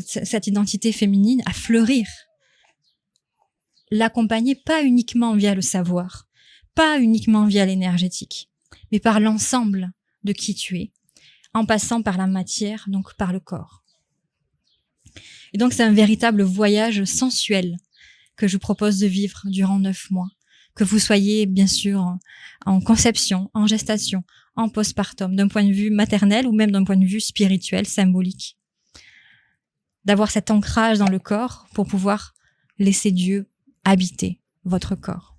cette identité féminine à fleurir. L'accompagner pas uniquement via le savoir, pas uniquement via l'énergétique, mais par l'ensemble de qui tu es, en passant par la matière, donc par le corps. Et donc c'est un véritable voyage sensuel que je vous propose de vivre durant 9 mois, que vous soyez bien sûr en conception, en gestation, en postpartum, d'un point de vue maternel ou même d'un point de vue spirituel, symbolique. D'avoir cet ancrage dans le corps pour pouvoir laisser Dieu habiter votre corps.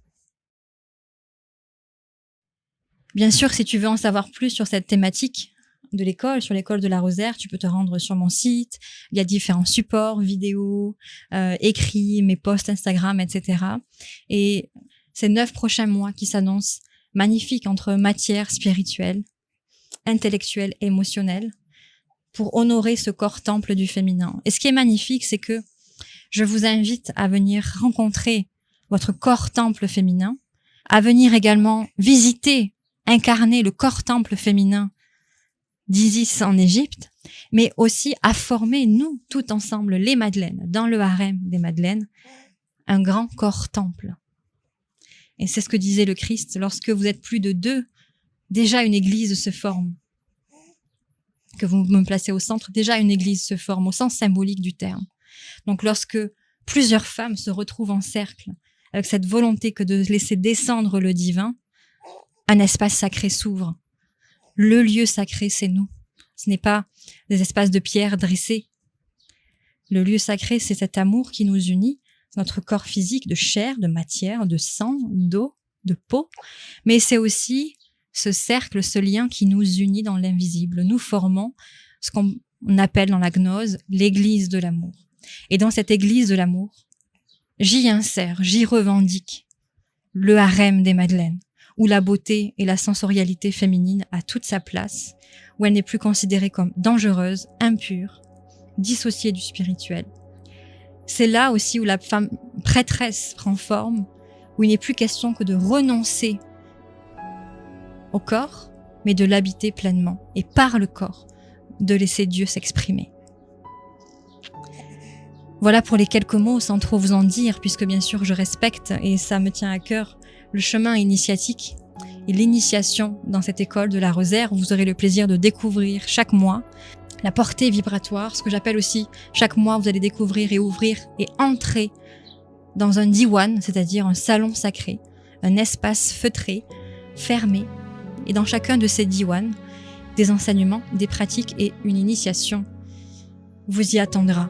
Bien sûr, si tu veux en savoir plus sur cette thématique de l'école, sur l'école de la Rosière, tu peux te rendre sur mon site. Il y a différents supports, vidéos, écrits, mes posts Instagram, etc. Et ces 9 prochains mois qui s'annoncent magnifiques entre matière spirituelle, intellectuelle, émotionnelle, pour honorer ce corps temple du féminin. Et ce qui est magnifique, c'est que je vous invite à venir rencontrer votre corps temple féminin, à venir également visiter, incarner le corps temple féminin d'Isis en Égypte, mais aussi à former, nous, tout ensemble, les Madeleines, dans le harem des Madeleines, un grand corps temple. Et c'est ce que disait le Christ, lorsque vous êtes plus de 2, déjà une église se forme. Que vous me placez au centre, déjà une église se forme, au sens symbolique du terme. Donc lorsque plusieurs femmes se retrouvent en cercle, avec cette volonté que de laisser descendre le divin, un espace sacré s'ouvre. Le lieu sacré, c'est nous. Ce n'est pas des espaces de pierre dressés. Le lieu sacré, c'est cet amour qui nous unit, notre corps physique de chair, de matière, de sang, d'eau, de peau, mais c'est aussi ce cercle, ce lien qui nous unit dans l'invisible. Nous formons ce qu'on appelle dans la gnose l'église de l'amour. Et dans cette église de l'amour, j'y insère, j'y revendique le harem des Madeleines, où la beauté et la sensorialité féminine a toute sa place, où elle n'est plus considérée comme dangereuse, impure, dissociée du spirituel. C'est là aussi où la femme prêtresse prend forme, où il n'est plus question que de renoncer au corps, mais de l'habiter pleinement, et par le corps, de laisser Dieu s'exprimer. Voilà pour les quelques mots, sans trop vous en dire, puisque bien sûr je respecte, et ça me tient à cœur, le chemin initiatique et l'initiation dans cette école de la Rosière, où vous aurez le plaisir de découvrir chaque mois la portée vibratoire, ce que j'appelle aussi, chaque mois vous allez découvrir et ouvrir et entrer dans un diwan, c'est-à-dire un salon sacré, un espace feutré, fermé, et dans chacun de ces diwans, des enseignements, des pratiques et une initiation vous y attendra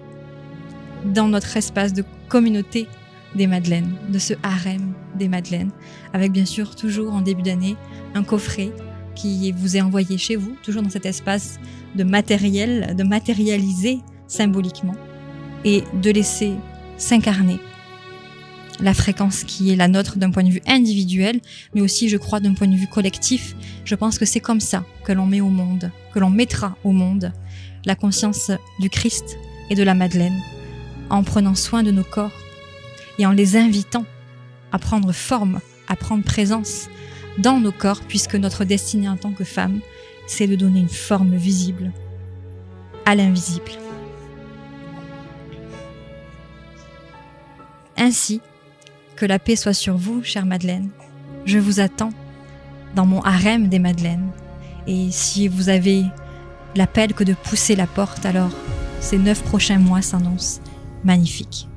dans notre espace de communauté des Madeleines, de ce harem des Madeleines, avec bien sûr toujours en début d'année un coffret qui vous est envoyé chez vous, toujours dans cet espace de matériel, de matérialiser symboliquement et de laisser s'incarner la fréquence qui est la nôtre d'un point de vue individuel, mais aussi, je crois, d'un point de vue collectif. Je pense que c'est comme ça que l'on met au monde, que l'on mettra au monde la conscience du Christ et de la Madeleine, en prenant soin de nos corps et en les invitant à prendre forme, à prendre présence dans nos corps, puisque notre destinée en tant que femme, c'est de donner une forme visible à l'invisible. Ainsi, que la paix soit sur vous, chère Madeleine. Je vous attends dans mon harem des Madeleines. Et si vous avez l'appel que de pousser la porte, alors ces 9 prochains mois s'annoncent magnifiques.